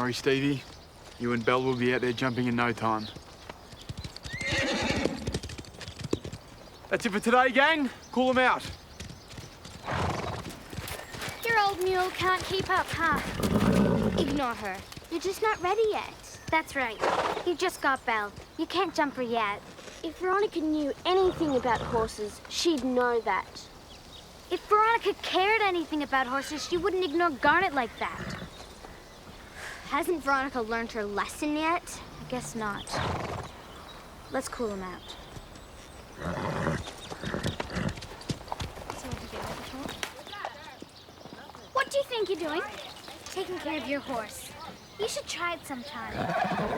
worry, Stevie. You and Belle will be out there jumping in no time. That's it for today, gang. Call them out. Your old mule can't keep up, huh? Ignore her. You're just not ready yet. That's right. You just got Belle. You can't jump her yet. If Veronica knew anything about horses, she'd know that. If Veronica cared anything about horses, she wouldn't ignore Garnet like that. Hasn't Veronica learned her lesson yet? I guess not. Let's cool him out. What do you think you're doing? Taking care of your horse. You should try it sometime.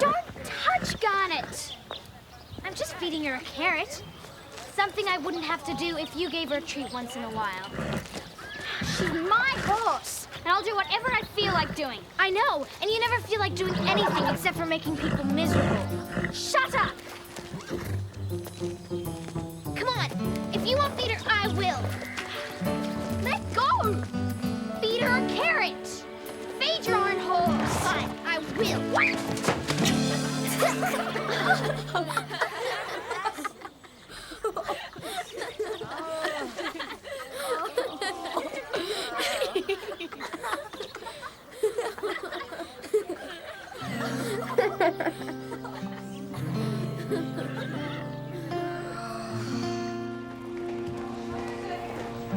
Don't touch Garnet! I'm just feeding her a carrot. Something I wouldn't have to do if you gave her a treat once in a while. She's my horse, and I'll do whatever I feel like doing. I know, and you never feel like doing anything except for making people miserable. Shut up! Come on, if you won't feed her, I will. Let go! Feed her a carrot. Feed your own horse. Fine, I will.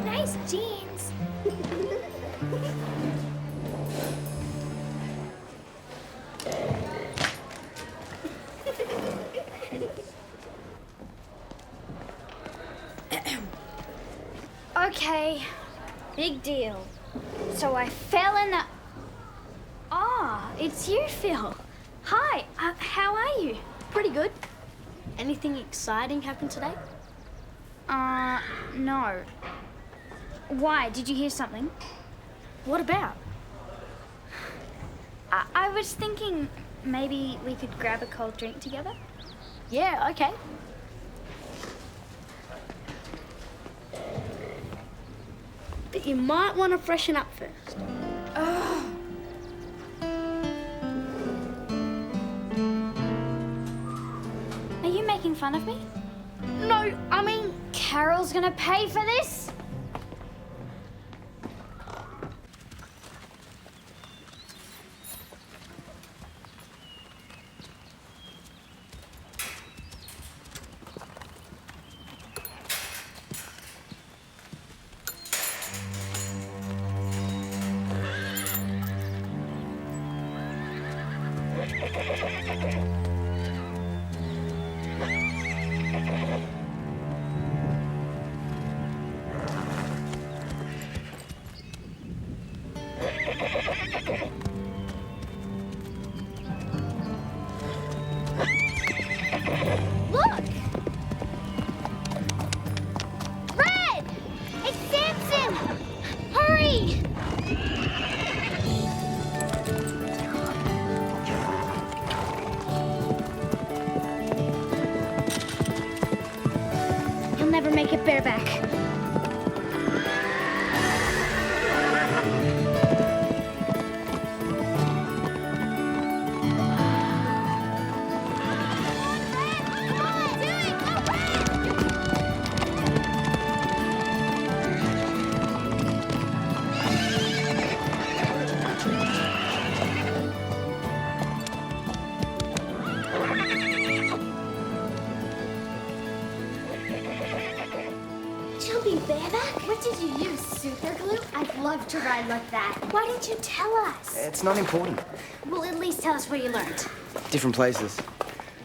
Nice jeans. Okay, big deal. So I fell in the... Ah, it's you, Phil. Hi, how are you? Pretty good. Anything exciting happened today? No. Why? Did you hear something? What about? I was thinking maybe we could grab a cold drink together. Yeah, okay. But you might want to freshen up first. Oh. Are you making fun of me? No, I mean... Carole's gonna pay for this? Look! Red! It's Samson! Hurry! He'll never make it bareback. Jumping bareback? What did you use, super glue? I'd love to ride like that. Why didn't you tell us? It's not important. Well, at least tell us where you learned. Different places.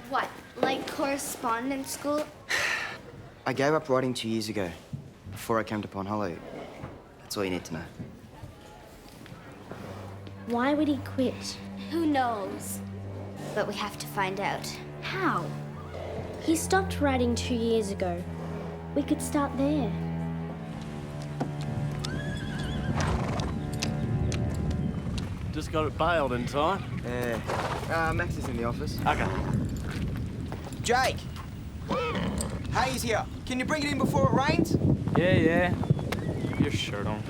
What, like correspondence school? I gave up riding 2 years ago, before I came to Pond Hollow. That's all you need to know. Why would he quit? Who knows? But we have to find out. How? He stopped riding 2 years ago. We could start there. Just got it bailed in time. Yeah. Max is in the office. Okay. Jake! Hayes here. Can you bring it in before it rains? Yeah. Keep your shirt on.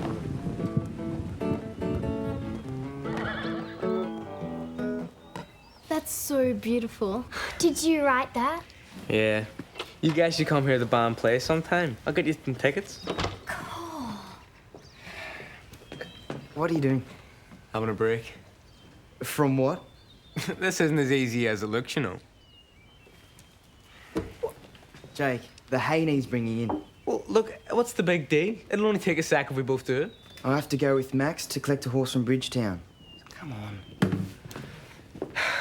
That's so beautiful. Did you write that? Yeah. You guys should come here to the band play sometime. I'll get you some tickets. What are you doing? Having a break. From what? This isn't as easy as it looks, you know. Jake, the hay needs bringing in. Well, look, what's the big deal? It'll only take a sec if we both do it. I'll have to go with Max to collect a horse from Bridgetown. Come on.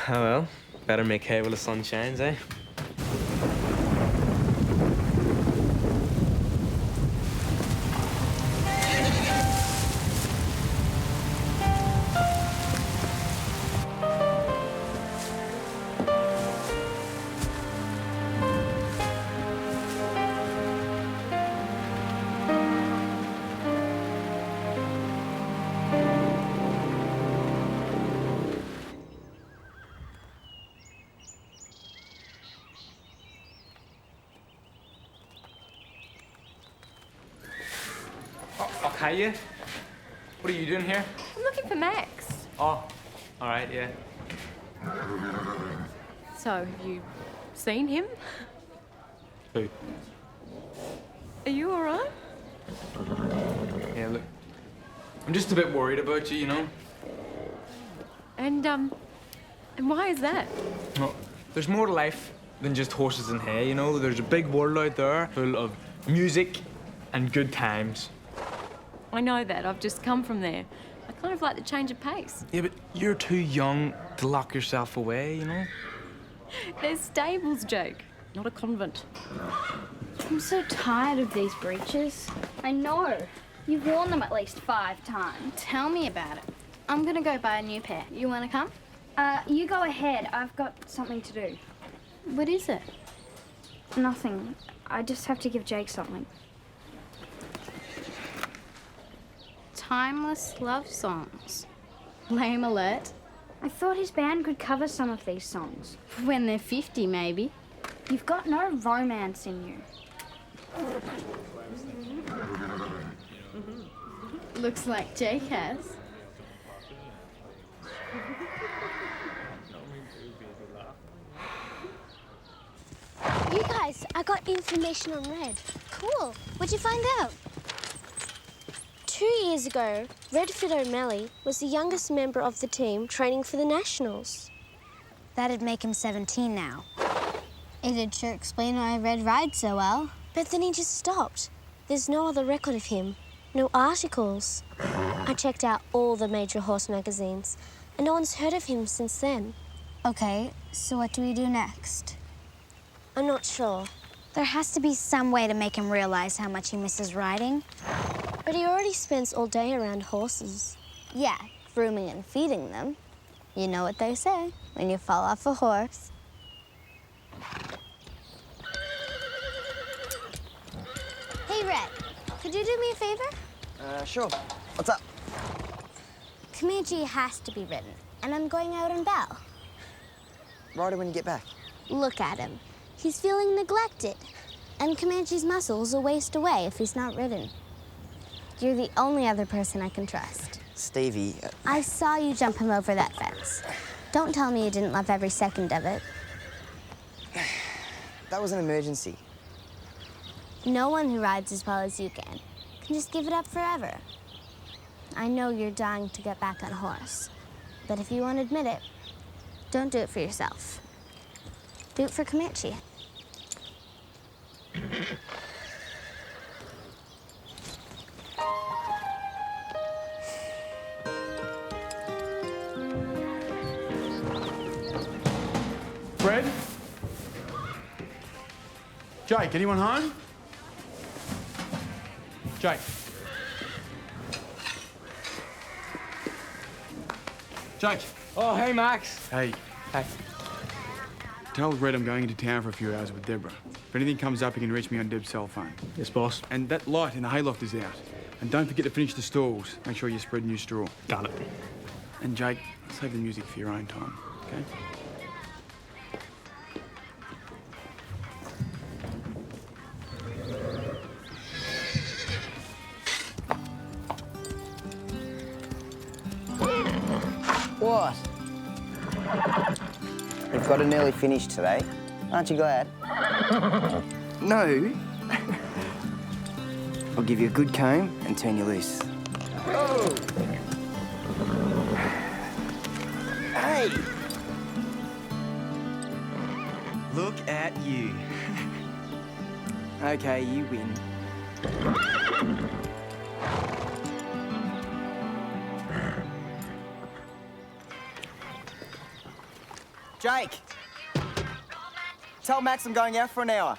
Oh well, better make hay while the sun shines, eh? Hiya. What are you doing here? I'm looking for Max. Oh, all right, yeah. So, have you seen him? Who? Are you all right? Yeah, look, I'm just a bit worried about you, you know? And why is that? Well, there's more to life than just horses and hay, you know? There's a big world out there full of music and good times. I know that. I've just come from there. I kind of like the change of pace. Yeah, but you're too young to lock yourself away, you know? There's stables, Jake, not a convent. I'm so tired of these breeches. I know. You've worn them at least 5 times. Tell me about it. I'm gonna go buy a new pair. You wanna come? You go ahead. I've got something to do. What is it? Nothing. I just have to give Jake something. Timeless love songs. Lame alert. I thought his band could cover some of these songs. When they're 50, maybe. You've got no romance in you. Looks like Jake has. You guys, I got information on Red. Cool. What'd you find out? 2 years ago, Redford O'Malley was the youngest member of the team training for the Nationals. That'd make him 17 now. It'd sure explain why Red rides so well. But then he just stopped. There's no other record of him, no articles. I checked out all the major horse magazines, and no one's heard of him since then. Okay, so what do we do next? I'm not sure. There has to be some way to make him realize how much he misses riding. But he already spends all day around horses. Yeah, grooming and feeding them. You know what they say, when you fall off a horse. Hey, Red, could you do me a favor? Sure. What's up? Comanche has to be ridden, and I'm going out on Bell. Ride it when you get back. Look at him. He's feeling neglected, and Comanche's muscles will waste away if he's not ridden. You're the only other person I can trust. Stevie... I saw you jump him over that fence. Don't tell me you didn't love every second of it. That was an emergency. No one who rides as well as you can just give it up forever. I know you're dying to get back on a horse, but if you won't admit it, don't do it for yourself. Do it for Comanche. Fred? Jake, anyone home? Jake. Jake. Oh, hey, Max. Hey. Hey. Tell Red I'm going into town for a few hours with Deborah. If anything comes up, you can reach me on Deb's cell phone. Yes, boss. And that light in the hayloft is out. And don't forget to finish the stalls. Make sure you spread new straw. Got it. And Jake, save the music for your own time, okay? What? Got an early finish today. Aren't you glad? No. I'll give you a good comb and turn you loose. Oh! Hey! Look at you. Okay, you win. Jake! Tell Max I'm going out for an hour.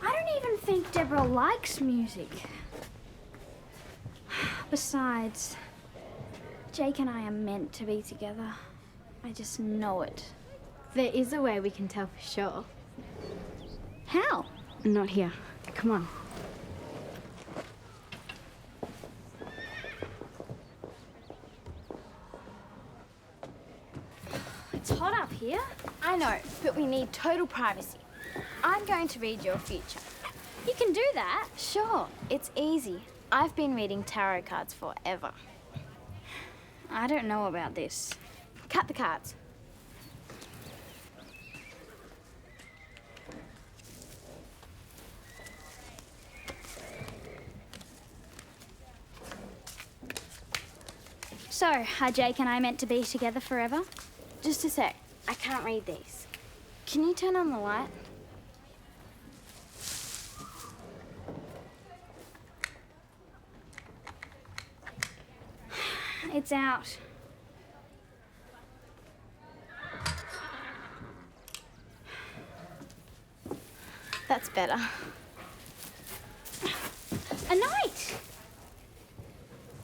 I don't even think Deborah likes music. Besides, Jake and I are meant to be together. I just know it. There is a way we can tell for sure. How? Not here. Come on. It's hot up here. I know, but we need total privacy. I'm going to read your future. You can do that. Sure, it's easy. I've been reading tarot cards forever. I don't know about this. Cut the cards. So, are Jake and I meant to be together forever? Just a sec. I can't read these. Can you turn on the light? It's out. That's better. A knight!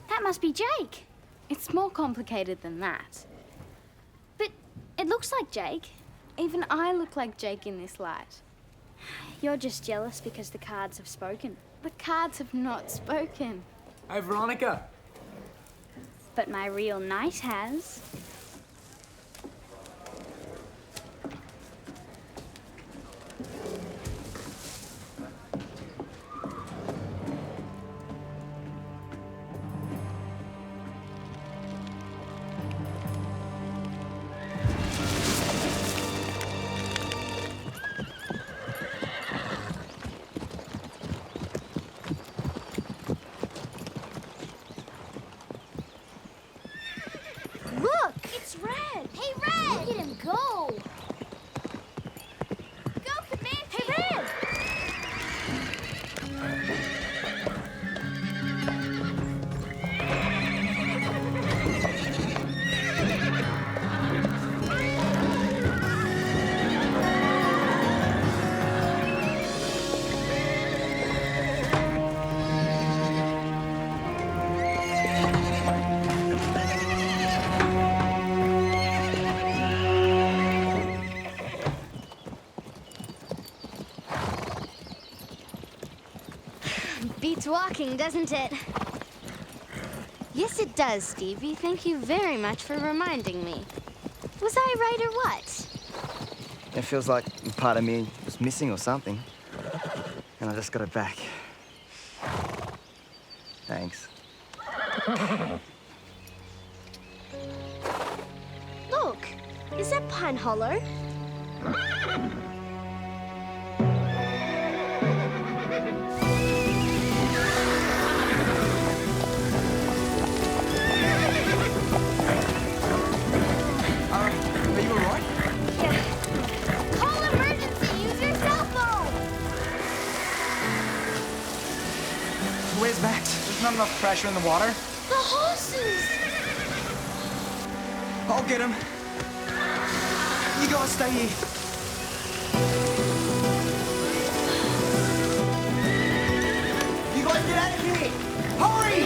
That must be Jake. It's more complicated than that. But it looks like Jake. Even I look like Jake in this light. You're just jealous because the cards have spoken. The cards have not spoken. Hey, Veronica. But my real knight has. Look! It's Red! Hey, Red! Look at him go! Go, Comanche! Hey, Red! Beats walking, doesn't it? Yes, it does, Stevie. Thank you very much for reminding me. Was I right or what? It feels like part of me was missing or something. And I just got it back. Thanks. Look, is that Pine Hollow? Are you alright? Call emergency! Use your cell phone! Where's Max? There's not enough pressure in the water. The horses! I'll get him. You guys stay here. You guys get out of here! Hurry!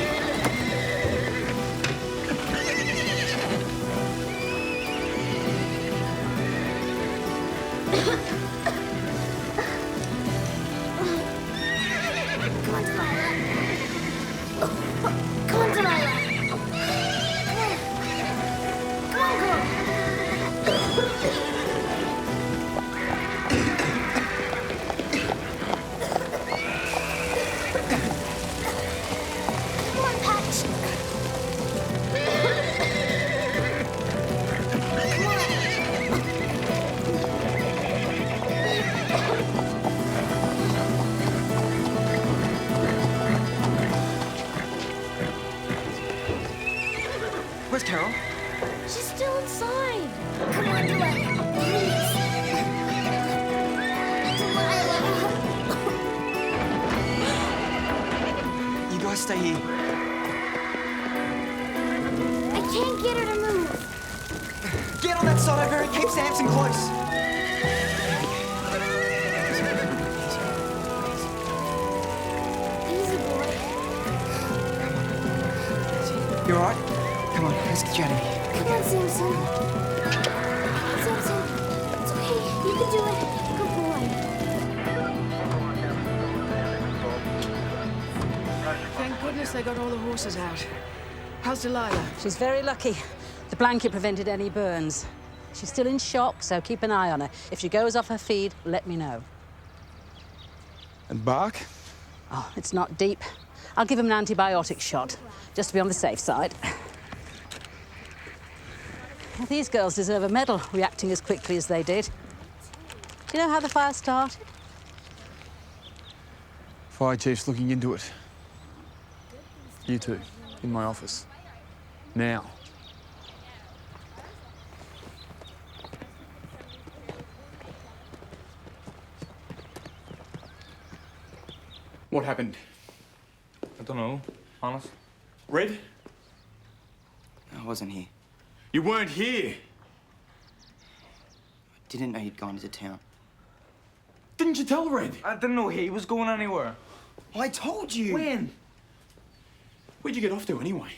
Come on, Delilah. Come on, Delilah. Come on, girl. Where's Carole? She's still inside. Come on, Delilah. Please. Delilah. You guys stay here. I can't get her to move. Get on that side over and keep Samson close. Easy, boy. You all right? Come on, let's get you out of here. Come on, Samson. Samson, it's okay. You can do it. Good boy. Thank goodness they got all the horses out. How's Delilah? She's very lucky. The blanket prevented any burns. She's still in shock, so keep an eye on her. If she goes off her feed, let me know. And Bark? Oh, it's not deep. I'll give him an antibiotic shot, just to be on the safe side. These girls deserve a medal, reacting as quickly as they did. Do you know how the fire started? Fire chief's looking into it. You two, in my office. Now. What happened? I don't know, honest. Red? I wasn't here. You weren't here. I didn't know he'd gone into town. Didn't you tell Red? I didn't know he was going anywhere. I told you! When? Where'd you get off to anyway?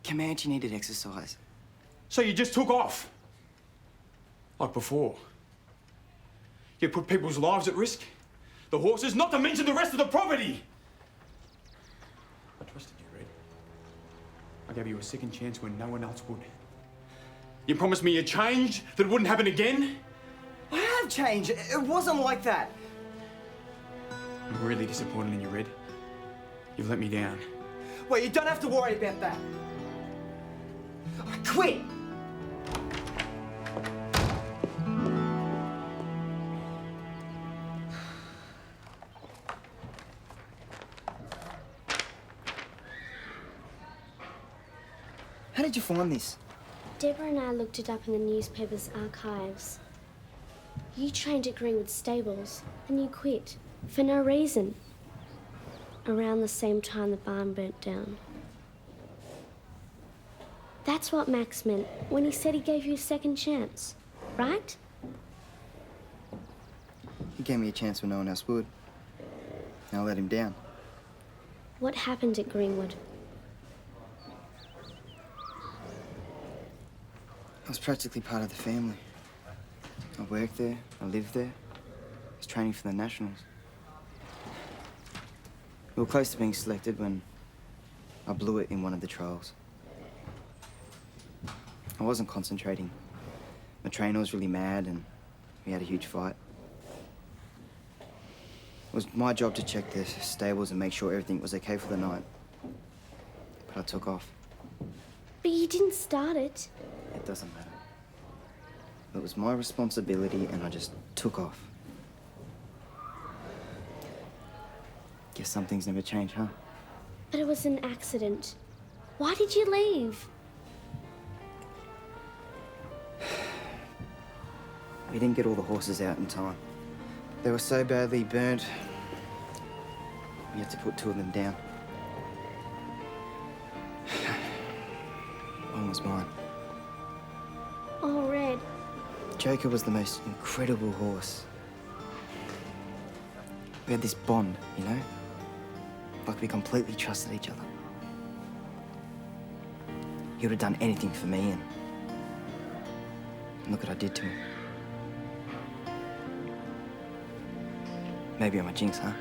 Comanche needed exercise. So you just took off? Like before? You put people's lives at risk? The horses, not to mention the rest of the property! I trusted you, Red. I gave you a second chance when no one else would. You promised me a change that wouldn't happen again? I have changed. It wasn't like that. I'm really disappointed in you, Red. You've let me down. Well, you don't have to worry about that. I quit. How did you find this? Deborah and I looked it up in the newspaper's archives. You trained at Greenwood Stables, and you quit. For no reason. Around the same time the barn burnt down. That's what Max meant when he said he gave you a second chance, right? He gave me a chance when no one else would. I let him down. What happened at Greenwood? I was practically part of the family. I worked there, I lived there. I was training for the Nationals. We were close to being selected when I blew it in one of the trials. I wasn't concentrating. My trainer was really mad and we had a huge fight. It was my job to check the stables and make sure everything was okay for the night. But I took off. But you didn't start it. It doesn't matter. It was my responsibility and I just took off. Guess some things never change, huh? But it was an accident. Why did you leave? We didn't get all the horses out in time. They were so badly burnt, we had to put 2 of them down. One was mine. Oh, Red. Joker was the most incredible horse. We had this bond, you know? Like we completely trusted each other. He would have done anything for me, and look what I did to him. Maybe I'm a jinx, huh?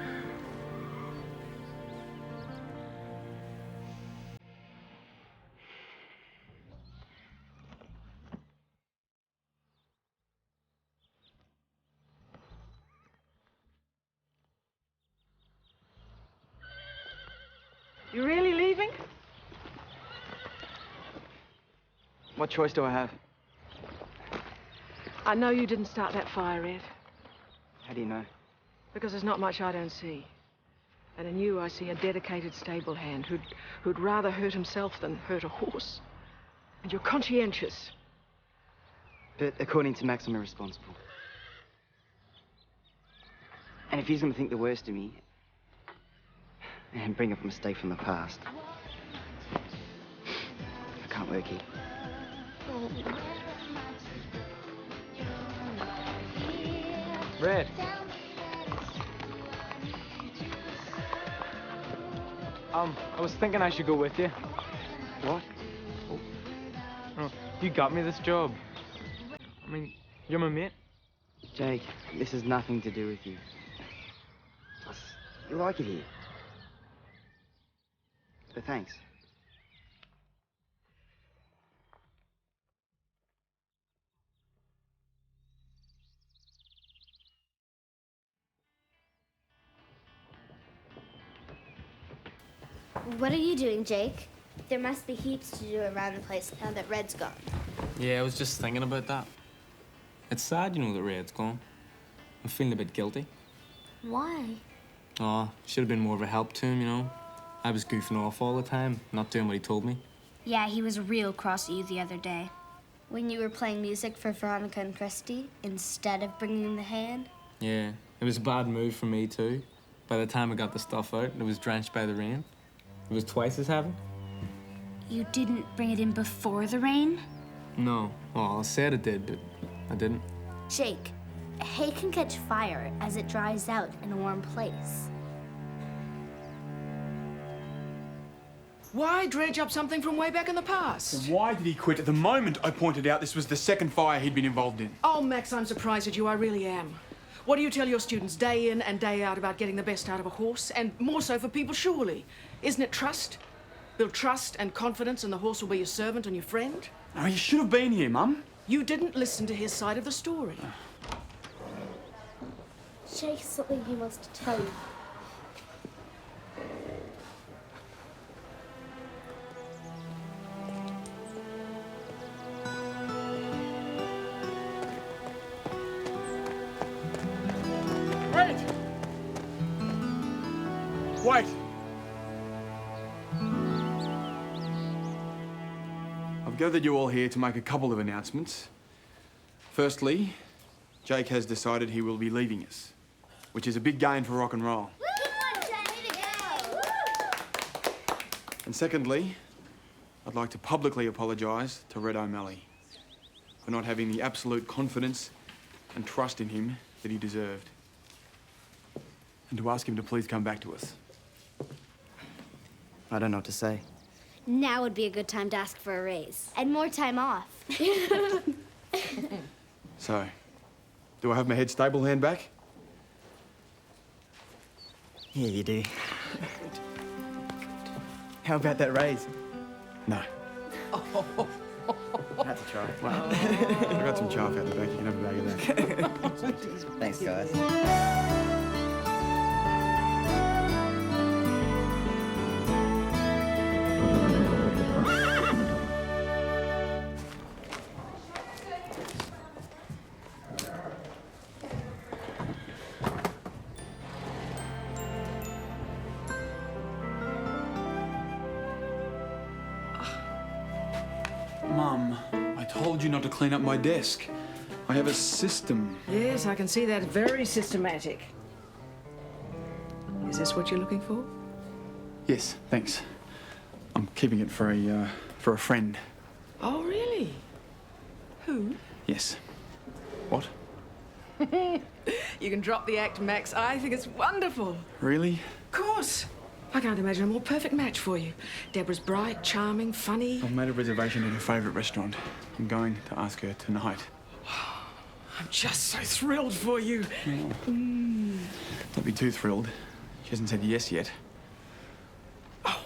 You really leaving? What choice do I have? I know you didn't start that fire, Ed, How do you know? because there's not much I don't see. And in you, I see a dedicated stable hand who'd rather hurt himself than hurt a horse. And you're conscientious. But according to Max, I'm irresponsible. And if he's going to think the worst of me and bring up a mistake from the past, I can't work here. Red. I was thinking I should go with you. What? Oh, you got me this job. I mean, you're my mate. Jake, this has nothing to do with you. Plus, you like it here. So thanks. What are you doing, Jake? There must be heaps to do around the place now that Red's gone. Yeah, I was just thinking about that. It's sad, you know, that Red's gone. I'm feeling a bit guilty. Why? Oh, should have been more of a help to him, you know. I was goofing off all the time, not doing what he told me. Yeah, he was real cross at you the other day. When you were playing music for Veronica and Christy instead of bringing the hand? Yeah, it was a bad move for me too. By the time I got the stuff out, it was drenched by the rain. It was twice as heavy. You didn't bring it in before the rain? No. Well, I said it did, but I didn't. Jake, hay can catch fire as it dries out in a warm place. Why dredge up something from way back in the past? Why did he quit at the moment I pointed out this was the second fire he'd been involved in? Oh, Max, I'm surprised at you. I really am. What do you tell your students day in and day out about getting the best out of a horse? And more so for people, surely. Isn't it trust? Build trust and confidence and the horse will be your servant and your friend? Oh, you should have been here, Mum. You didn't listen to his side of the story. Jake's something he wants to tell you. Wait! I've gathered you all here to make a couple of announcements. Firstly, Jake has decided he will be leaving us, which is a big gain for rock and roll. And secondly, I'd like to publicly apologise to Red O'Malley for not having the absolute confidence and trust in him that he deserved. And to ask him to please come back to us. I don't know what to say. Now would be a good time to ask for a raise. And more time off. So, do I have my head stable hand back? Yeah, you do. How about that raise? No. I had to try. Well, I got some chaff out the back. You can have a bag of that. Thanks, guys. Mum, I told you not to clean up my desk. I have a system. Yes, I can see that. Very systematic. Is this what you're looking for? Yes, thanks. I'm keeping it for a friend. Oh, really? Who? Yes. What? You can drop the act, Max. I think it's wonderful. Really? Of course. I can't imagine a more perfect match for you. Deborah's bright, charming, funny. I've made a reservation at her favourite restaurant. I'm going to ask her tonight. I'm just so thrilled for you. Don't be too thrilled. She hasn't said yes yet. I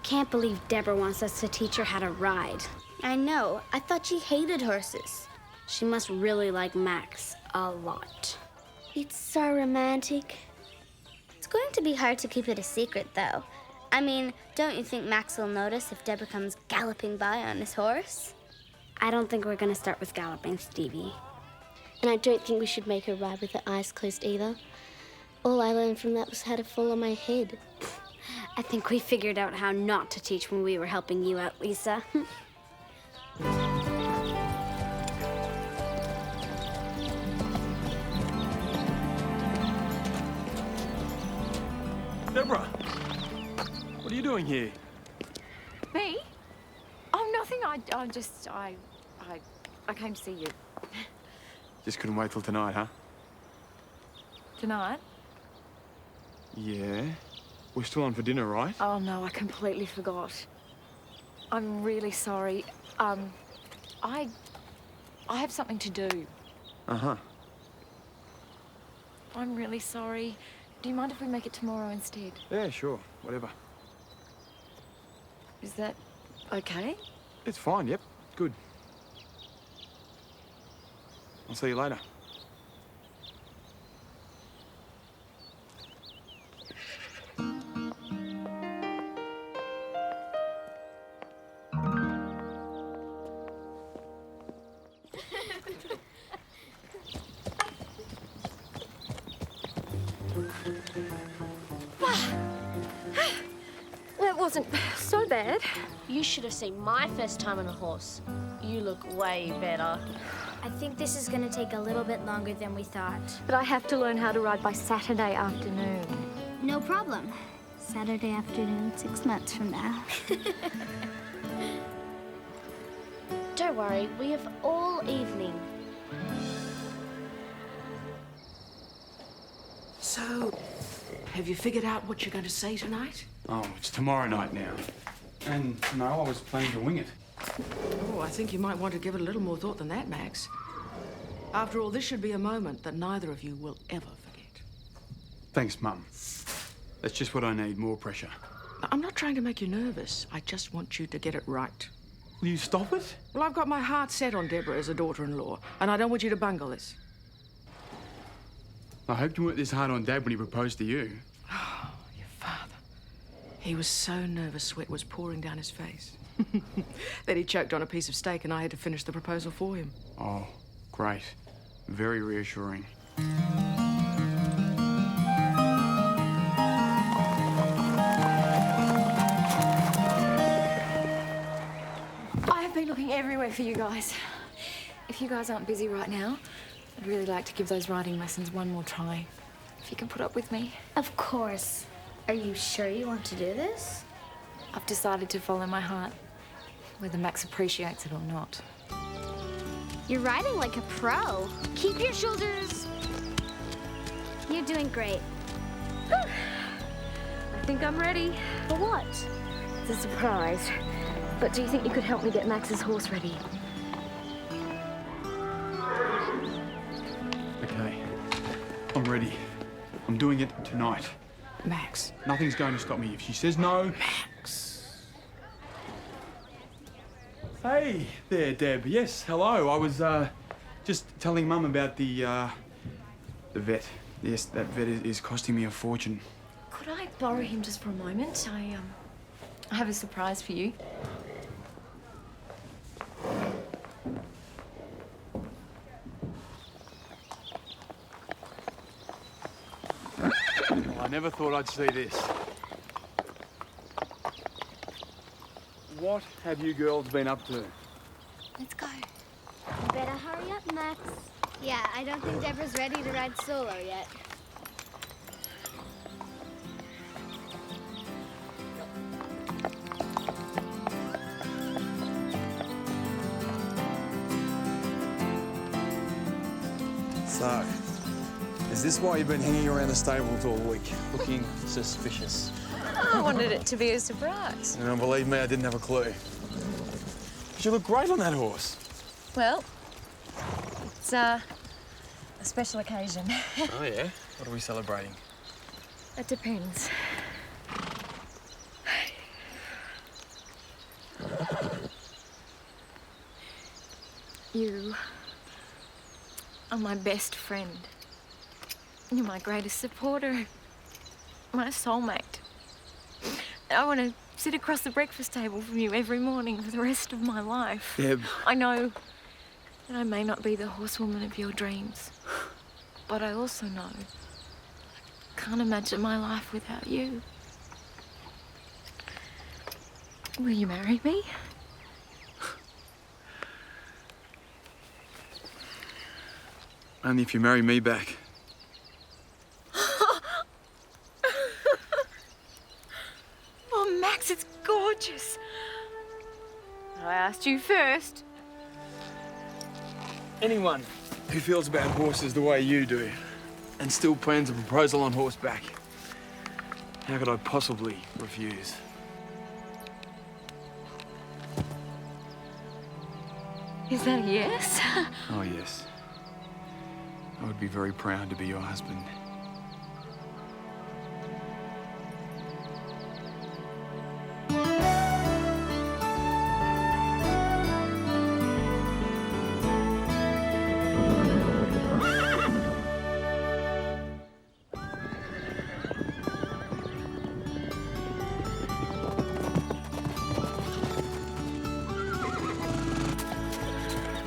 can't believe Deborah wants us to teach her how to ride. I know. I thought she hated horses. She must really like Max a lot. It's so romantic. It's going to be hard to keep it a secret, though. I mean, don't you think Max will notice if Deborah comes galloping by on his horse? I don't think we're gonna start with galloping, Stevie. And I don't think we should make her ride with her eyes closed either. All I learned from that was how to fall on my head. I think we figured out how not to teach when we were helping you out, Lisa. Deborah, what are you doing here? Me? Oh, nothing. I came to see you. Just couldn't wait till tonight, huh? Tonight? Yeah. We're still on for dinner, right? Oh, no, I completely forgot. I'm really sorry. I have something to do. Uh-huh. I'm really sorry. Do you mind if we make it tomorrow instead? Yeah, sure. Whatever. Is that okay? It's fine, yep. Good. I'll see you later. That wasn't so bad. You should have seen my first time on a horse. You look way better. I think this is going to take a little bit longer than we thought. But I have to learn how to ride by Saturday afternoon. No problem. Saturday afternoon, 6 months from now. Don't worry, we have all evening. So, have you figured out what you're going to say tonight? Oh, it's tomorrow night now. And, no, I was planning to wing it. Oh, I think you might want to give it a little more thought than that, Max. After all, this should be a moment that neither of you will ever forget. Thanks, Mum. That's just what I need, more pressure. Now, I'm not trying to make you nervous. I just want you to get it right. Will you stop it? Well, I've got my heart set on Deborah as a daughter-in-law, and I don't want you to bungle this. I hoped you weren't this hard on Dad when he proposed to you. Oh, your father. He was so nervous sweat was pouring down his face. Then he choked on a piece of steak and I had to finish the proposal for him. Oh, great. Very reassuring. I have been looking everywhere for you guys. If you guys aren't busy right now, I'd really like to give those riding lessons one more try. If you can put up with me. Of course. Are you sure you want to do this? I've decided to follow my heart, whether Max appreciates it or not. You're riding like a pro. Keep your shoulders. You're doing great. I think I'm ready. For what? It's a surprise. But do you think you could help me get Max's horse ready? Okay. I'm ready. I'm doing it tonight. Max. Nothing's going to stop me. If she says no... Max. Hey there, Deb. Yes, hello. I was, just telling Mum about the vet. Yes, that vet is costing me a fortune. Could I borrow him just for a moment? I have a surprise for you. Well, I never thought I'd see this. What have you girls been up to? Let's go. You better hurry up, Max. Yeah, I don't think Deborah's ready to ride solo yet. So, is this why you've been hanging around the stables all week, looking suspicious? I wanted it to be a surprise. You don't believe me, I didn't have a clue. But you look great on that horse. Well, it's a special occasion. Oh, yeah? What are we celebrating? It depends. You are my best friend. You're my greatest supporter. My soulmate. I want to sit across the breakfast table from you every morning for the rest of my life. Deb. I know And I may not be the horsewoman of your dreams, but I also know I can't imagine my life without you. Will you marry me? Only if you marry me back. Oh, Max, it's gorgeous. I asked you first. Anyone who feels about horses the way you do and still plans a proposal on horseback, how could I possibly refuse? Is that a yes? Oh, yes. I would be very proud to be your husband.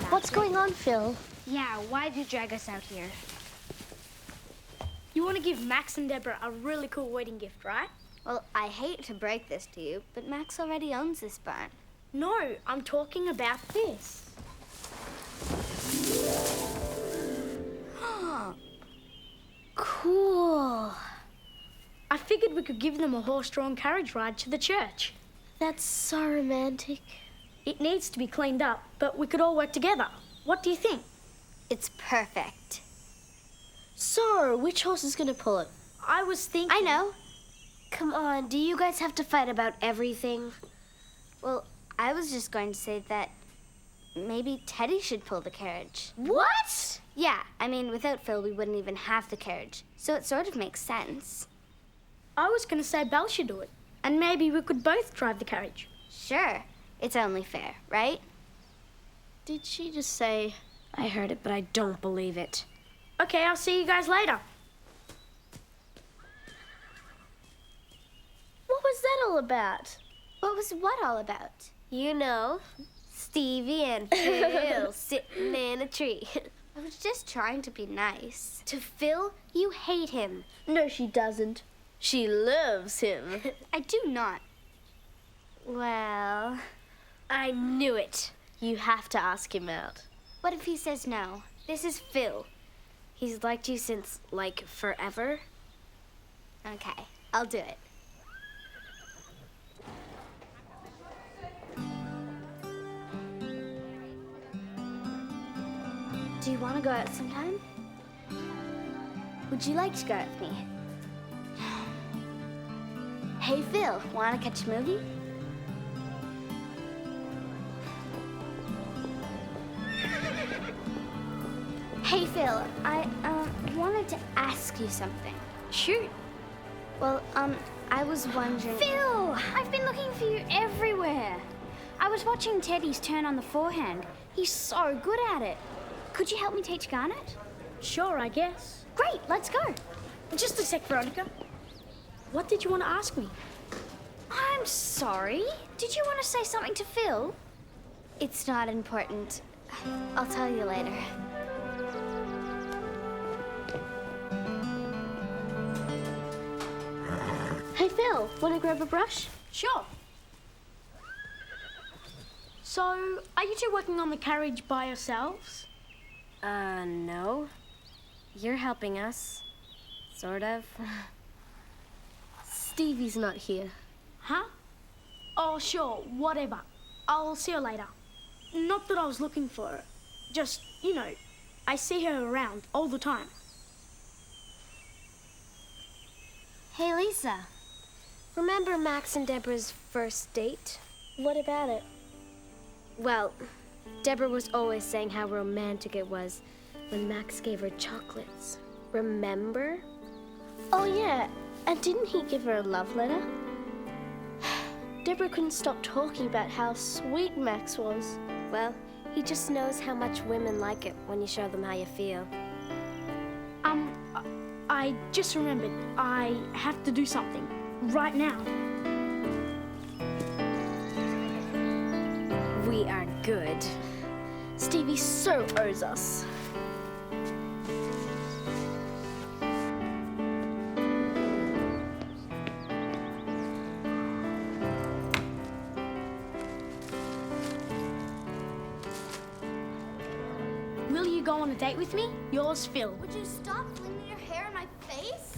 What's going on, Phil? Yeah, why'd you drag us out here? You want to give Max and Deborah a really cool wedding gift, right? Well, I hate to break this to you, but Max already owns this barn. No, I'm talking about this. Cool. I figured we could give them a horse-drawn carriage ride to the church. That's so romantic. It needs to be cleaned up, but we could all work together. What do you think? It's perfect. So, which horse is gonna pull it? I was thinking... I know. Come on, do you guys have to fight about everything? Well, I was just going to say that maybe Teddy should pull the carriage. What? Yeah, I mean, without Phil, we wouldn't even have the carriage. So it sort of makes sense. I was going to say Belle should do it. And maybe we could both drive the carriage. Sure. It's only fair, right? Did she just say... I heard it, but I don't believe it. Okay, I'll see you guys later. What was that all about? What was what all about? You know, Stevie and Phil sitting in a tree. I was just trying to be nice. To Phil, you hate him. No, she doesn't. She loves him. I do not. Well... I knew it. You have to ask him out. What if he says no? This is Phil. He's liked you since, like, forever? Okay, I'll do it. Do you want to go out sometime? Would you like to go out with me? Hey, Phil, want to catch a movie? Hey, Phil, I wanted to ask you something. Shoot. Well, I was wondering... Phil! I've been looking for you everywhere. I was watching Teddy's turn on the forehand. He's so good at it. Could you help me teach Garnet? Sure, I guess. Great, let's go. Just a sec, Veronica. What did you want to ask me? I'm sorry. Did you want to say something to Phil? It's not important. I'll tell you later. Hey, Phil, want to grab a brush? Sure. So, are you two working on the carriage by yourselves? No. You're helping us. Sort of. Stevie's not here. Huh? Oh, sure, whatever. I'll see her later. Not that I was looking for her. Just, you know, I see her around all the time. Hey, Lisa. Remember Max and Deborah's first date? What about it? Well, Deborah was always saying how romantic it was when Max gave her chocolates. Remember? Oh, yeah. And didn't he give her a love letter? Deborah couldn't stop talking about how sweet Max was. Well, he just knows how much women like it when you show them how you feel. I just remembered. I have to do something. Right now. We are good. Stevie so owes us. Will you go on a date with me? Yours, Phil. Would you stop flinging your hair in my face?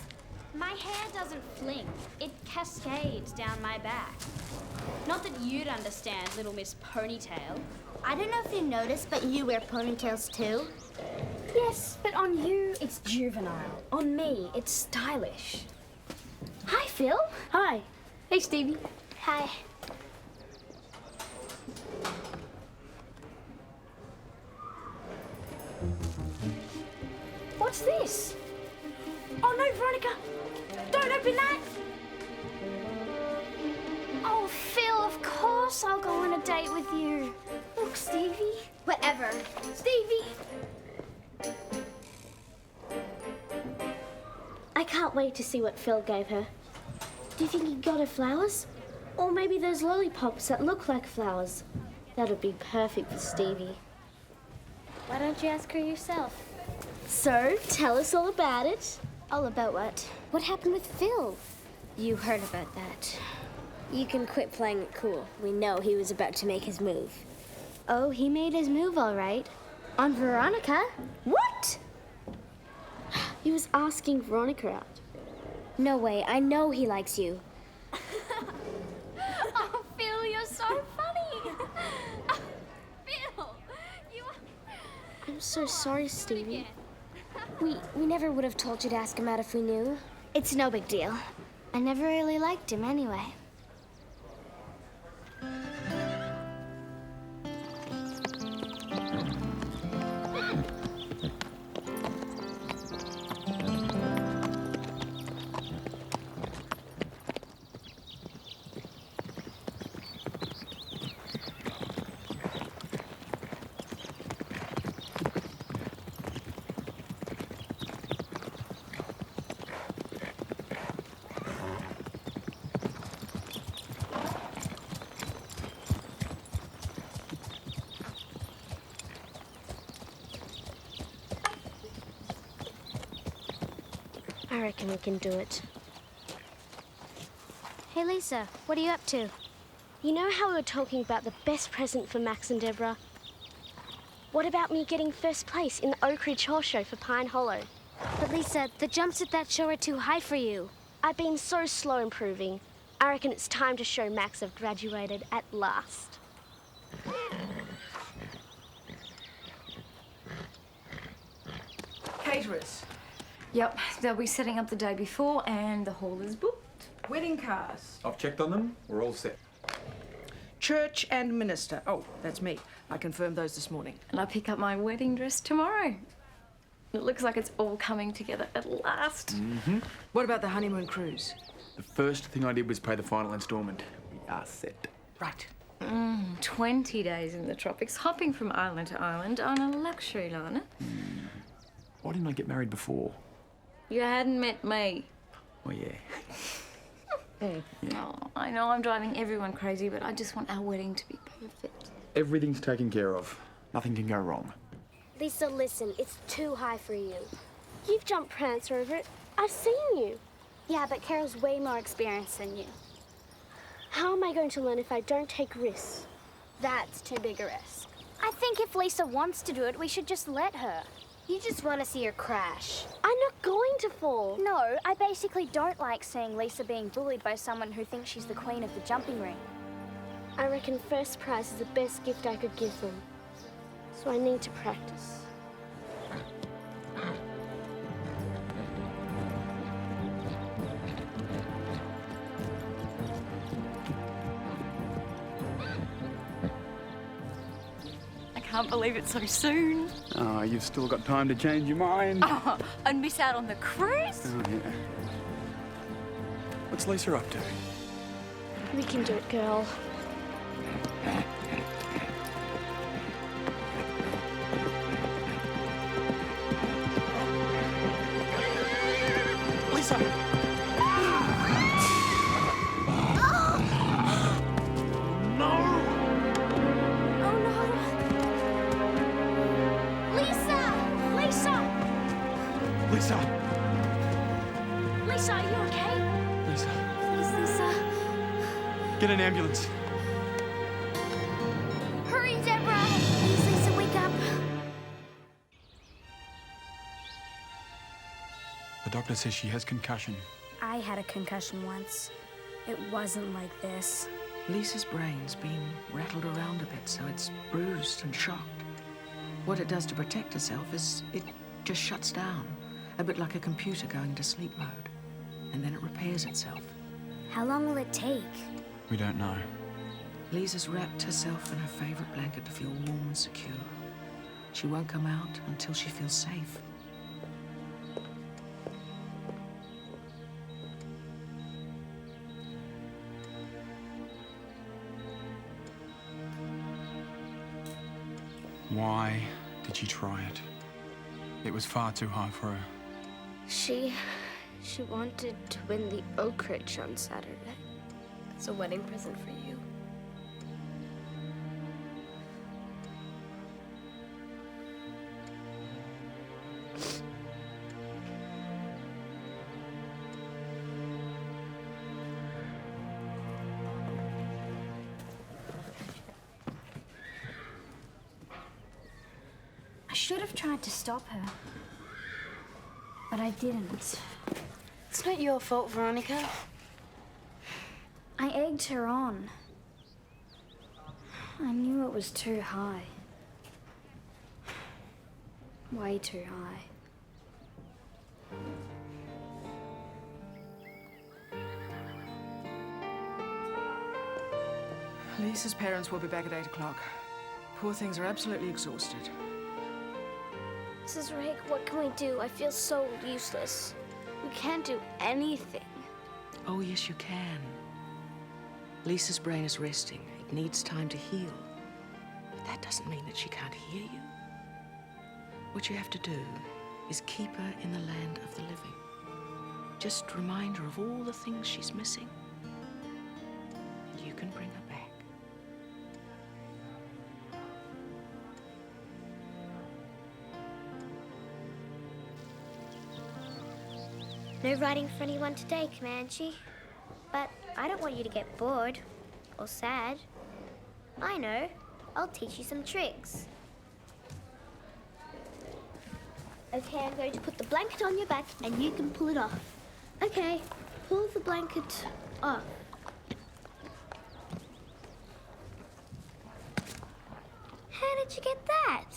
My hair doesn't fling. It cascades down my back. Not that you'd understand, little Miss Ponytail. I don't know if you noticed, but you wear ponytails too. Yes, but on you, it's juvenile. On me, it's stylish. Hi, Phil. Hi. Hey, Stevie. Hi. What's this? Oh, no, Veronica. Don't open that. Oh, Phil, of course I'll go on a date with you. Look, Stevie. Whatever. Stevie. I can't wait to see what Phil gave her. Do you think he got her flowers? Or maybe those lollipops that look like flowers? That would be perfect for Stevie. Why don't you ask her yourself? So, tell us all about it. All about what? What happened with Phil? You heard about that. You can quit playing it cool. We know he was about to make his move. Oh, he made his move all right. On Veronica? What? He was asking Veronica out. No way. I know he likes you. Oh, Phil, you're so funny. Phil, you are... I'm so sorry, Stevie. We never would have told you to ask him out if we knew. It's no big deal. I never really liked him anyway. I reckon we can do it. Hey, Lisa, what are you up to? You know how we were talking about the best present for Max and Deborah? What about me getting first place in the Oak Ridge Horse Show for Pine Hollow? But Lisa, the jumps at that show are too high for you. I've been so slow improving. I reckon it's time to show Max I've graduated at last. Caterers. Yep, they'll be setting up the day before and the hall is booked. Wedding cars. I've checked on them. We're all set. Church and minister. Oh, that's me. I confirmed those this morning. And I pick up my wedding dress tomorrow. It looks like it's all coming together at last. Mm-hmm. What about the honeymoon cruise? The first thing I did was pay the final instalment. We are set. Right. 20 days in the tropics, hopping from island to island on a luxury liner. Why didn't I get married before? You hadn't met me. Oh, yeah. Oh, I know I'm driving everyone crazy, but I just want our wedding to be perfect. Everything's taken care of. Nothing can go wrong. Lisa, listen, it's too high for you. You've jumped Prancer over it. I've seen you. Yeah, but Carole's way more experienced than you. How am I going to learn if I don't take risks? That's too big a risk. I think if Lisa wants to do it, we should just let her. You just want to see her crash. I'm not going to fall. No, I basically don't like seeing Lisa being bullied by someone who thinks she's the queen of the jumping ring. I reckon first prize is the best gift I could give them. So I need to practice. I can't believe it so soon. Oh, you've still got time to change your mind. Oh, and miss out on the cruise? Oh, yeah. What's Lisa up to? We can do it, girl. Lisa! Oh no! Lisa, are you okay? Lisa, Please, Lisa. get an ambulance. Hurry, Deborah. Please, Lisa, wake up. The doctor says she has concussion. I had a concussion once. It wasn't like this. Lisa's brain's been rattled around a bit, so it's bruised and shocked. What it does to protect herself is it just shuts down, a bit like a computer going to sleep mode, and then it repairs itself. How long will it take? We don't know. Lisa's wrapped herself in her favorite blanket to feel warm and secure. She won't come out until she feels safe. Why did she try it? It was far too hard for her. She wanted to win the Oak Ridge on Saturday. It's a wedding present for you. I should have tried to stop her. But I didn't. It's not your fault, Veronica. I egged her on. I knew it was too high. Way too high. Lisa's parents will be back at 8 o'clock. Poor things are absolutely exhausted. Mrs. Rake, what can we do? I feel so useless. We can't do anything. Oh, yes, you can. Lisa's brain is resting. It needs time to heal. But that doesn't mean that she can't hear you. What you have to do is keep her in the land of the living. Just remind her of all the things she's missing. And you can bring her back. No writing for anyone today, Comanche. But I don't want you to get bored or sad. I know. I'll teach you some tricks. Okay, I'm going to put the blanket on your back and you can pull it off. Okay, pull the blanket off. How did you get that?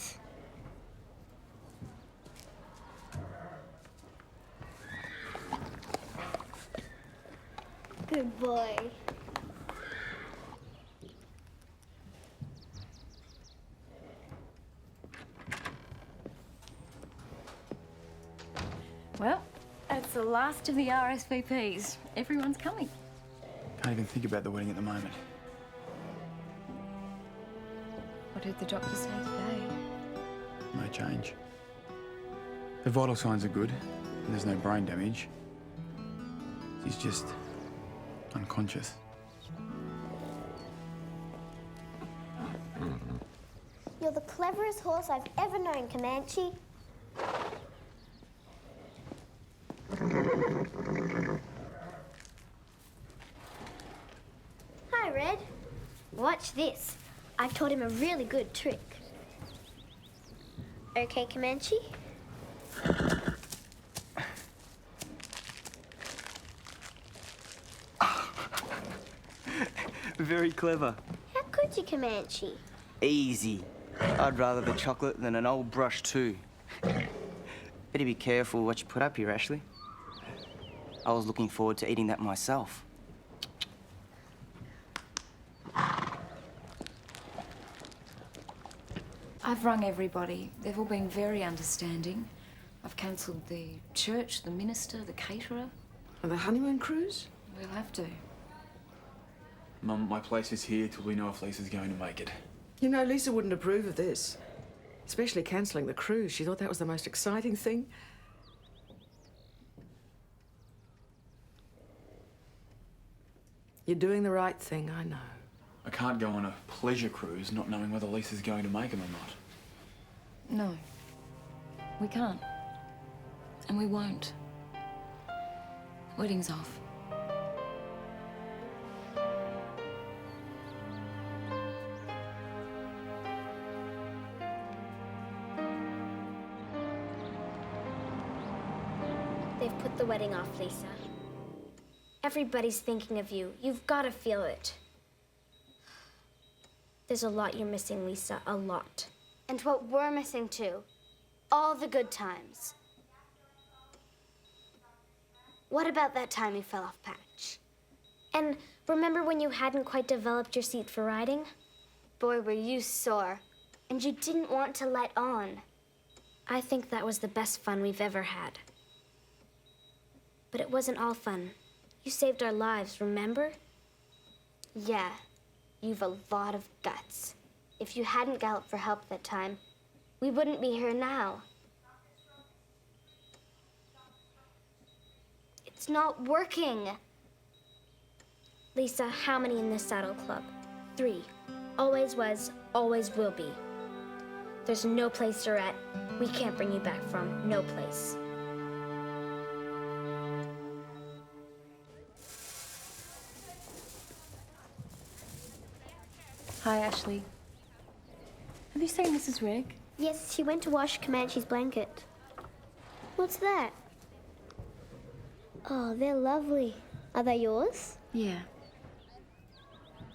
Good boy. Well, that's the last of the RSVPs. Everyone's coming. Can't even think about the wedding at the moment. What did the doctor say today? No change. The vital signs are good, and there's no brain damage. She's just unconscious. You're the cleverest horse I've ever known, Comanche. Hi, Red. Watch this. I've taught him a really good trick. Okay, Comanche? Very clever. How could you, Comanche? Easy. I'd rather the chocolate than an old brush too. Better be careful what you put up here, Ashley. I was looking forward to eating that myself. I've rung everybody. They've all been very understanding. I've cancelled the church, the minister, the caterer. And the honeymoon cruise? We'll have to. Mum, my place is here till we know if Lisa's going to make it. You know, Lisa wouldn't approve of this. Especially cancelling the cruise. She thought that was the most exciting thing. You're doing the right thing, I know. I can't go on a pleasure cruise not knowing whether Lisa's going to make it or not. No. We can't. And we won't. Wedding's off. They've put the wedding off, Lisa. Everybody's thinking of you. You've got to feel it. There's a lot you're missing, Lisa, a lot. And what we're missing too. All the good times. What about that time you fell off patch? And remember when you hadn't quite developed your seat for riding? Boy, were you sore. And you didn't want to let on. I think that was the best fun we've ever had. But it wasn't all fun. You saved our lives, remember? Yeah, you've a lot of guts. If you hadn't galloped for help that time, we wouldn't be here now. It's not working. Lisa, how many in this saddle club? 3. Always was, always will be. There's no place you're at we can't bring you back from. No place. Hi, Ashley. Have you seen Mrs. Reg? Yes, she went to wash Comanche's blanket. What's that? Oh, they're lovely. Are they yours? Yeah.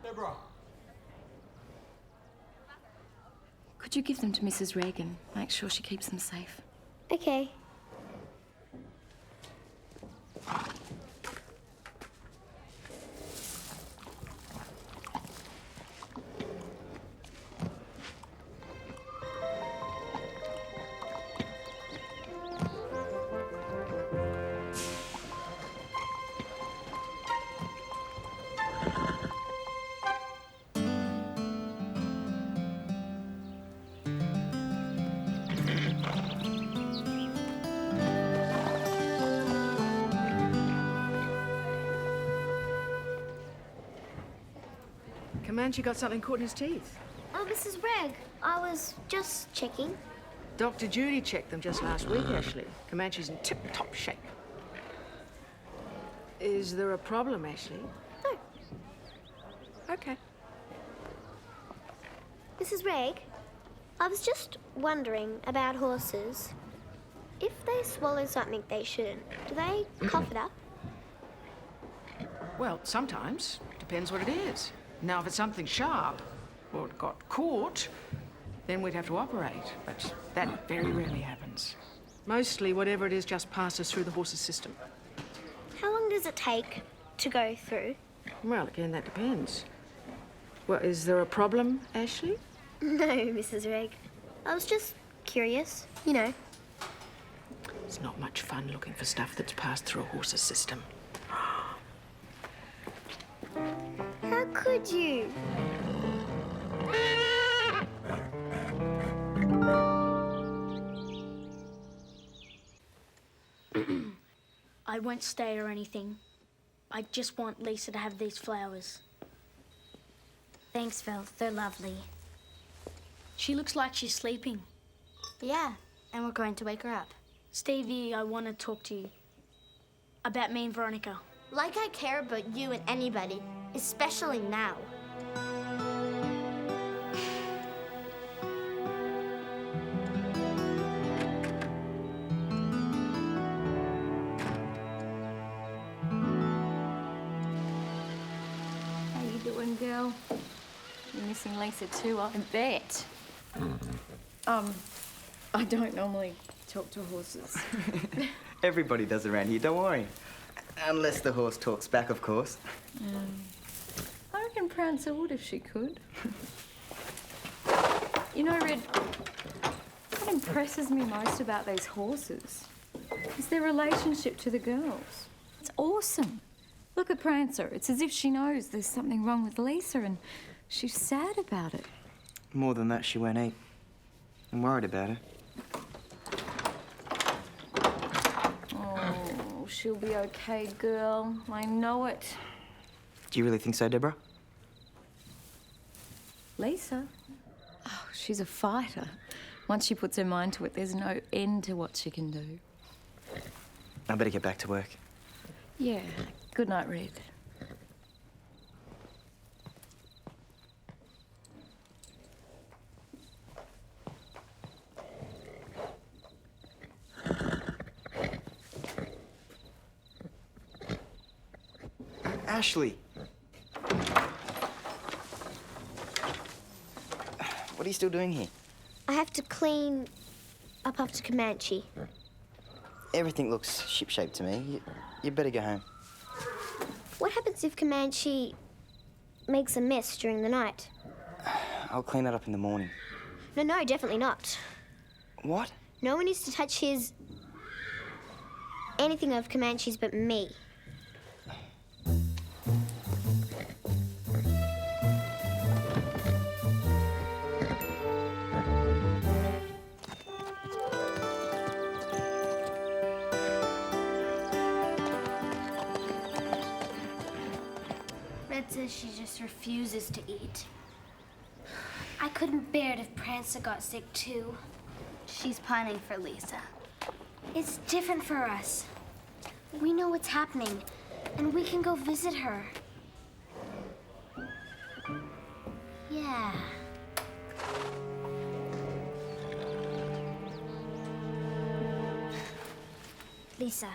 Deborah. Could you give them to Mrs. Reg and make sure she keeps them safe? Okay. Comanche got something caught in his teeth. Oh, Mrs. Reg, I was just checking. Dr. Judy checked them just last week, Ashley. Comanche's in tip-top shape. Is there a problem, Ashley? No. Okay. Mrs. Reg, I was just wondering about horses. If they swallow something they shouldn't, do they cough it up? Well, sometimes. Depends what it is. Now, if it's something sharp or it got caught, then we'd have to operate. But that very rarely happens. Mostly, whatever it is just passes through the horse's system. How long does it take to go through? Well, again, that depends. Well, is there a problem, Ashley? No, Mrs. Reg. I was just curious, you know. It's not much fun looking for stuff that's passed through a horse's system. How could you? I won't stay or anything. I just want Lisa to have these flowers. Thanks, Phil. They're lovely. She looks like she's sleeping. Yeah, and we're going to wake her up. Stevie, I want to talk to you. About me and Veronica. Like I care about you and anybody, especially now. How you doing, girl? You're missing Lisa too, I bet. I don't normally talk to horses. Everybody does around here, don't worry. Unless the horse talks back, of course. I reckon Prancer would if she could. You know, Red, what impresses me most about these horses is their relationship to the girls. It's awesome. Look at Prancer. It's as if she knows there's something wrong with Lisa and she's sad about it. More than that, she won't eat. I'm worried about her. Oh, she'll be okay, girl. I know it. Do you really think so, Deborah? Lisa? Oh, she's a fighter. Once she puts her mind to it, there's no end to what she can do. I better get back to work. Yeah. Good night, Red. Ashley. What are you still doing here? I have to clean up after Comanche. Everything looks shipshape to me. You better go home. What happens if Comanche makes a mess during the night? I'll clean that up in the morning. No, definitely not. What? No one is to touch his... anything of Comanche's but me. Red says she just refuses to eat. I couldn't bear it if Prancer got sick too. She's pining for Lisa. It's different for us. We know what's happening, and we can go visit her. Yeah. Lisa,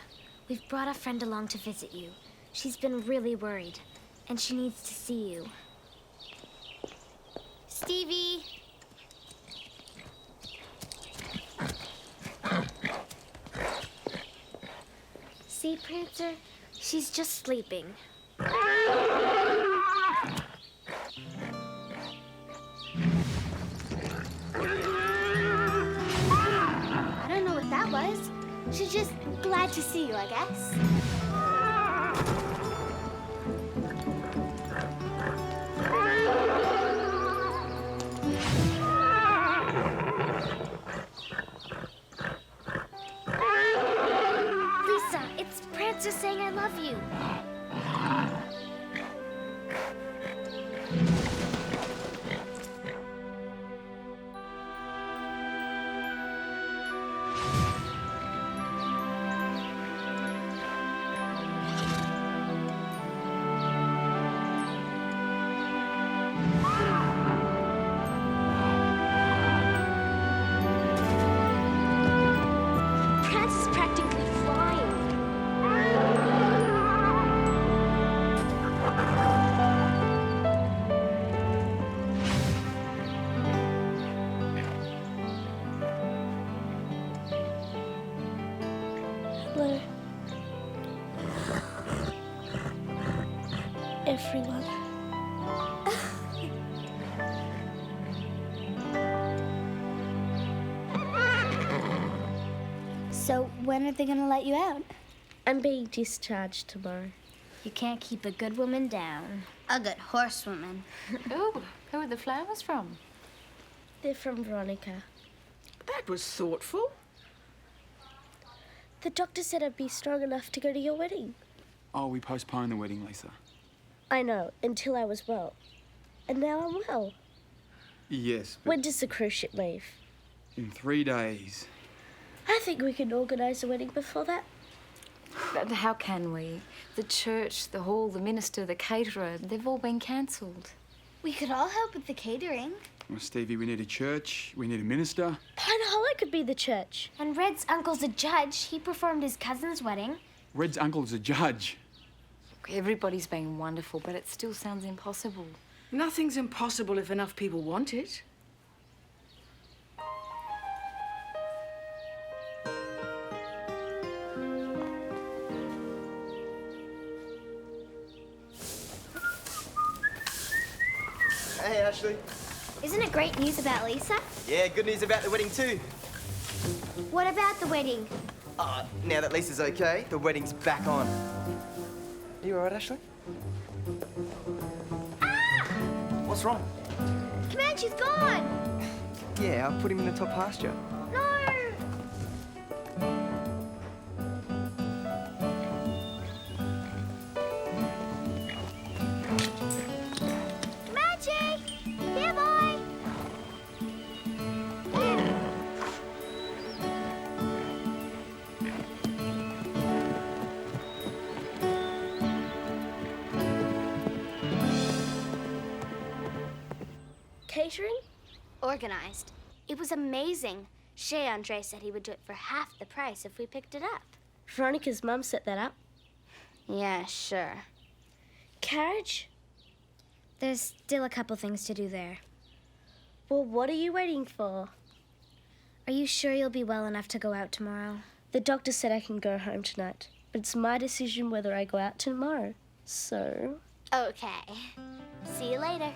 we've brought a friend along to visit you. She's been really worried, and she needs to see you. Stevie! See, Prancer? She's just sleeping. I don't know what that was. She's just glad to see you, I guess. Lisa, it's Prancer saying I love you. Prancer's practically flying. Hello. Everyone. So, when are they gonna let you out? I'm being discharged tomorrow. You can't keep a good woman down. A good horsewoman. Oh, who are the flowers from? They're from Veronica. That was thoughtful. The doctor said I'd be strong enough to go to your wedding. Oh, we postponed the wedding, Lisa. I know, until I was well. And now I'm well. Yes, but When does the cruise ship leave? in 3 days. I think we can organise a wedding before that. But how can we? The church, the hall, the minister, the caterer, they've all been cancelled. We could all help with the catering. Well, Stevie, we need a church, we need a minister. Pine Hollow could be the church. And Red's uncle's a judge. He performed his cousin's wedding. Red's uncle is a judge. Everybody's been wonderful, but it still sounds impossible. Nothing's impossible if enough people want it. Hey, Ashley. Isn't it great news about Lisa? Yeah, good news about the wedding too. What about the wedding? Now that Lisa's okay, the wedding's back on. Are you all right, Ashley? What's wrong? Comanche's gone! Yeah, I'll put him in the top pasture. No! Comanche! Here, boy! catering? Organized. It was amazing. Chez Andre said he would do it for half the price if we picked it up. Veronica's mum set that up. Yeah, sure. Carriage? There's still a couple things to do there. Well, what are you waiting for? Are you sure you'll be well enough to go out tomorrow? The doctor said I can go home tonight, but it's my decision whether I go out tomorrow. So... Okay. See you later.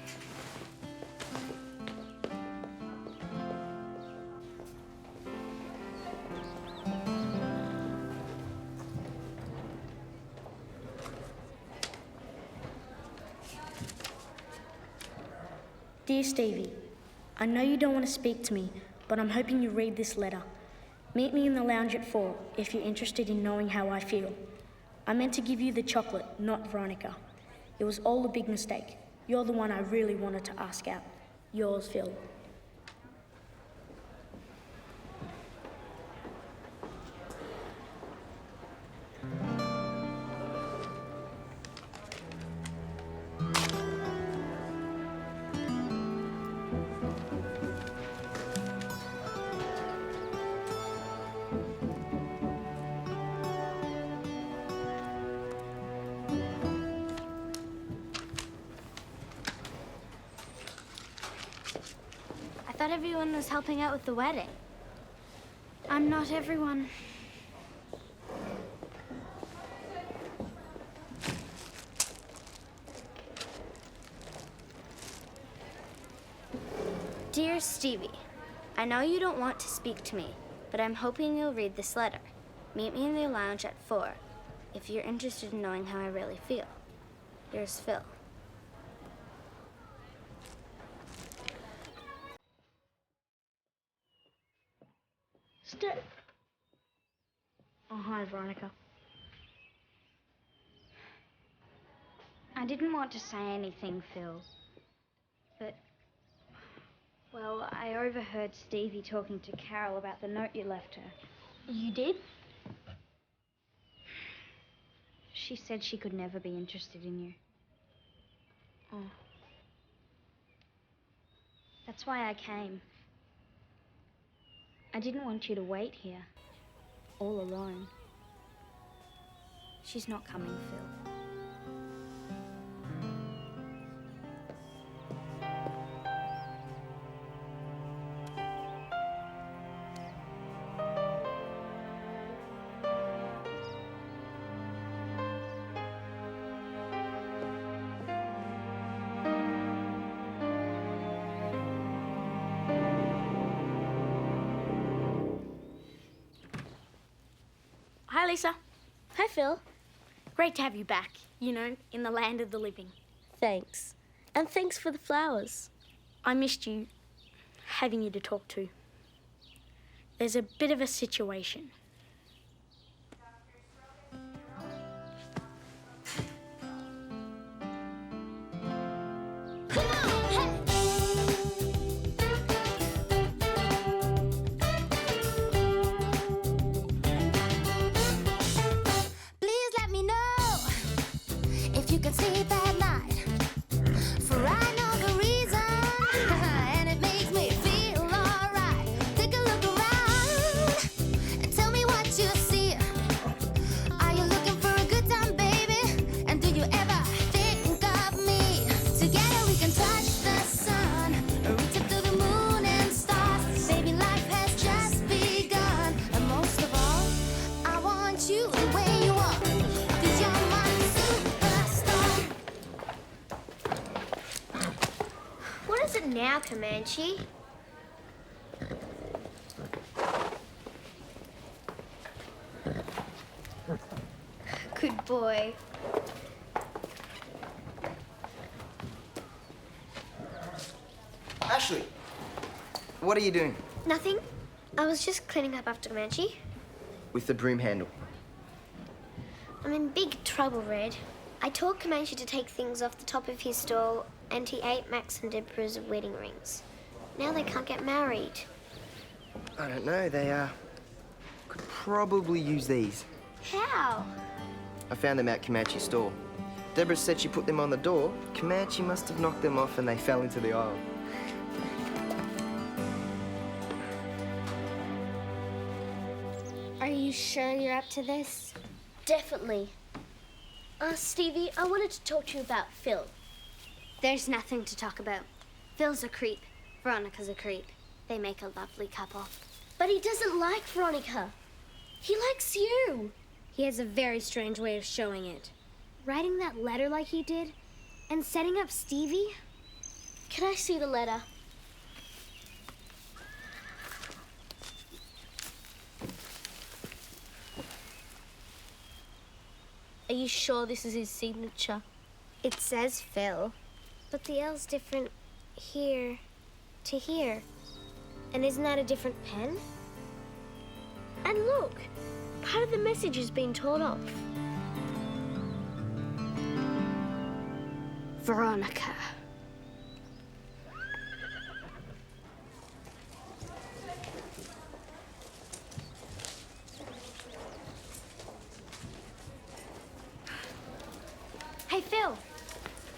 Dear Stevie, I know you don't want to speak to me, but I'm hoping you read this letter. Meet me in the lounge at 4 if you're interested in knowing how I feel. I meant to give you the chocolate, not Veronica. It was all a big mistake. You're the one I really wanted to ask out. Yours, Phil. I thought everyone was helping out with the wedding. I'm not everyone. Dear Stevie, I know you don't want to speak to me, but I'm hoping you'll read this letter. Meet me in the lounge at 4 if you're interested in knowing how I really feel. Yours, Phil. Oh, hi, Veronica. I didn't want to say anything, Phil. But, well, I overheard Stevie talking to Carole about the note you left her. You did? She said she could never be interested in you. Oh. That's why I came. I didn't want you to wait here, all alone. She's not coming, Phil. Hi, Lisa. Hi, Phil. Great to have you back, you know, in the land of the living. Thanks. And thanks for the flowers. I missed you, having you to talk to. There's a bit of a situation. Now, Comanche. Good boy. Ashley, what are you doing? Nothing. I was just cleaning up after Comanche. With the broom handle. I'm in big trouble, Red. I told Comanche to take things off the top of his stall, and he ate Max and Deborah's wedding rings. Now they can't get married. I don't know, they, could probably use these. How? I found them at Comanche's store. Deborah said she put them on the door. Comanche must have knocked them off and they fell into the aisle. You sure you're up to this? Definitely. Stevie, I wanted to talk to you about Phil. There's nothing to talk about. Phil's a creep. Veronica's a creep. They make a lovely couple. But he doesn't like Veronica. He likes you. He has a very strange way of showing it. Writing that letter like he did, and setting up Stevie. Can I see the letter? Are you sure this is his signature? It says Phil, but the L's different here to here. And isn't that a different pen? And look, part of the message has been torn off. Veronica. Hey, Phil.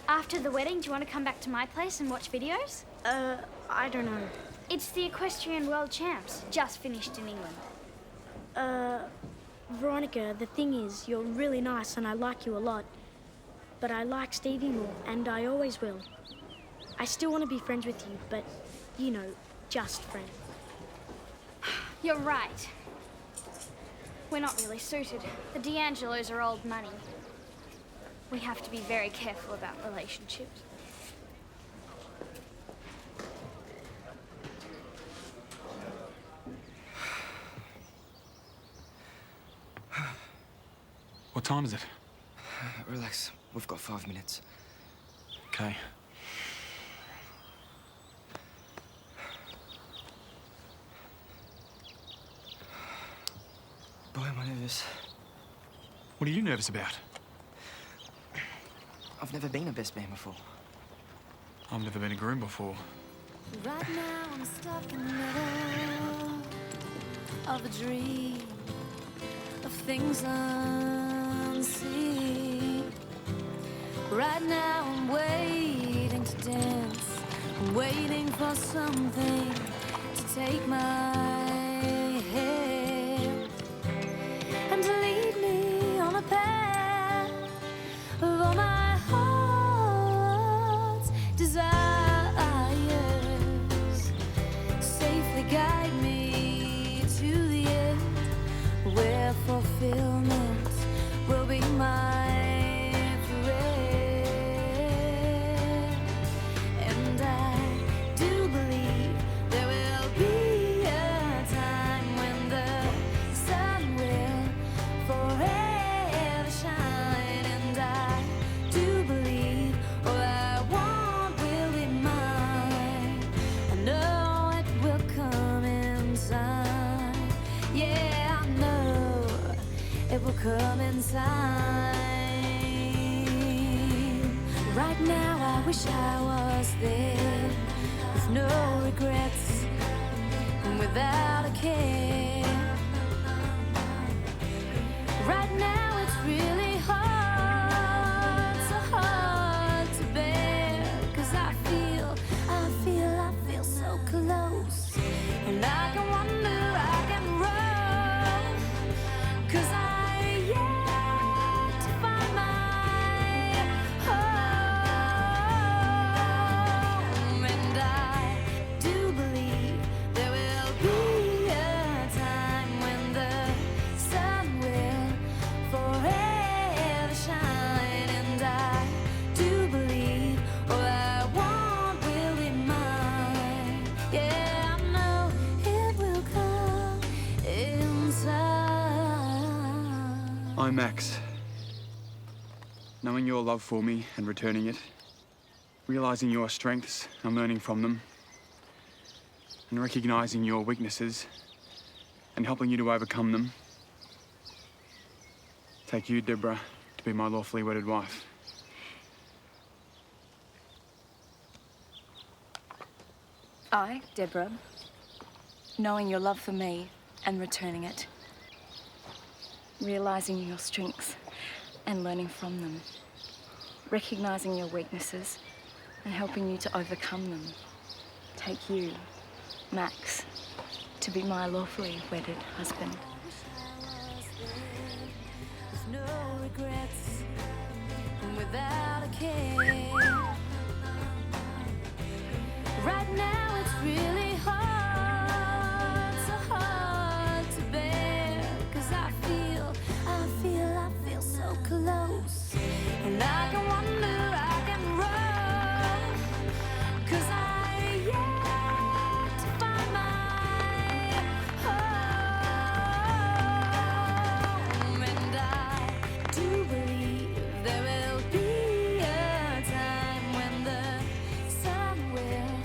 After the wedding, do you want to come back to my place and watch videos? I don't know. It's the equestrian world champs, just finished in England. Veronica, the thing is, you're really nice and I like you a lot. But I like Stevie more, and I always will. I still want to be friends with you, but, you know, just friends. You're right. We're not really suited. The D'Angelos are old money. We have to be very careful about relationships. What time is it? Relax. We've got 5 minutes. Okay. Boy, am I nervous. What are you nervous about? I've never been a best man before. I've never been a groom before. Right now I'm stuck in the middle of a dream of things unseen. Right now I'm waiting to dance. I'm waiting for something to take my hand and to lead me on a path of all my heart's desires. Safely guide me to the end where fulfillment will be my come inside. Right now I wish I was there, with no regrets and without a care. Right now it's really hard, so hard to bear, 'cause I feel so close, and I can wonder, I can run, 'cause I'm Max. Knowing your love for me and returning it, realizing your strengths and learning from them, and recognizing your weaknesses and helping you to overcome them. Take you, Deborah, to be my lawfully wedded wife. I, Deborah, knowing your love for me and returning it, realizing your strengths and learning from them, recognizing your weaknesses and helping you to overcome them, take you, Max, to be my lawfully wedded husband. horse. And I can wander, I can run, 'cause I yet to find my home. And I do believe there will be a time when the sun will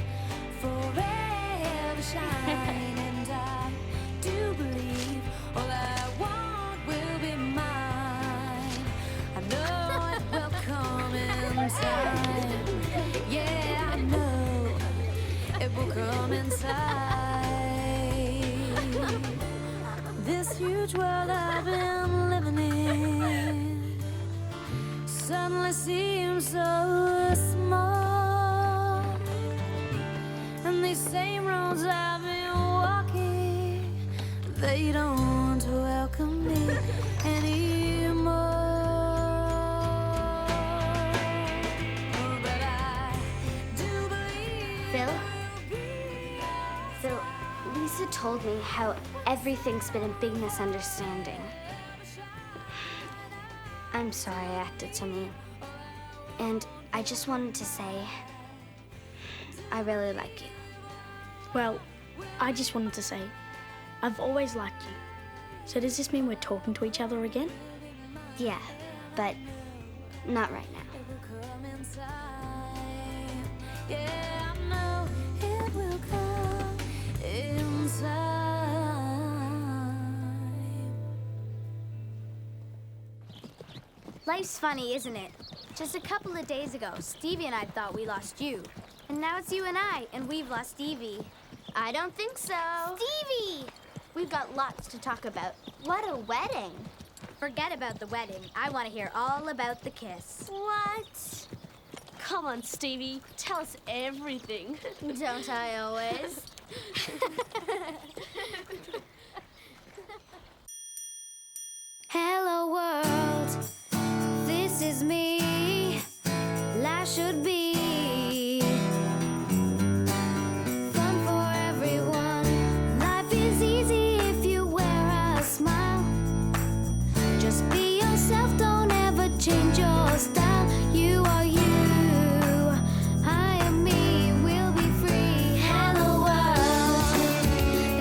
forever shine. And I do believe all I want will be mine. I know it will come in time. Yeah, I know it will come in time. This huge world I've been living in suddenly seems so small. And these same roads I've been walking, they don't welcome me anymore. But I do believe Phil, Lisa told me how everything's been a big misunderstanding. I'm sorry I acted so mean. And I just wanted to say, I really like you. Well, I just wanted to say, I've always liked you. So does this mean we're talking to each other again? Yeah, but not right now. Yeah, I know it will come in time. Life's funny, isn't it? Just a couple of days ago, Stevie and I thought we lost you. And now it's you and I, and we've lost Stevie. I don't think so. Stevie! We've got lots to talk about. What a wedding. Forget about the wedding. I want to hear all about the kiss. What? Come on, Stevie. Tell us everything. Don't I always? Hello world, this is me. Life should be fun for everyone. Life is easy if you wear a smile. Just be yourself, don't ever change your style. You are you, I am me, we'll be free. Hello world,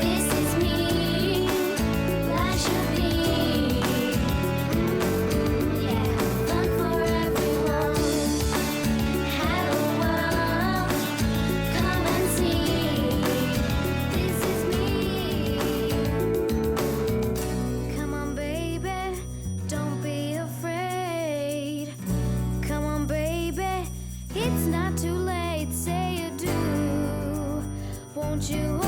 this is me. Life should be fun for everyone. Hello world, come and see. This is me. Come on, baby, don't be afraid. Come on, baby, it's not too late. Say you do. Won't you?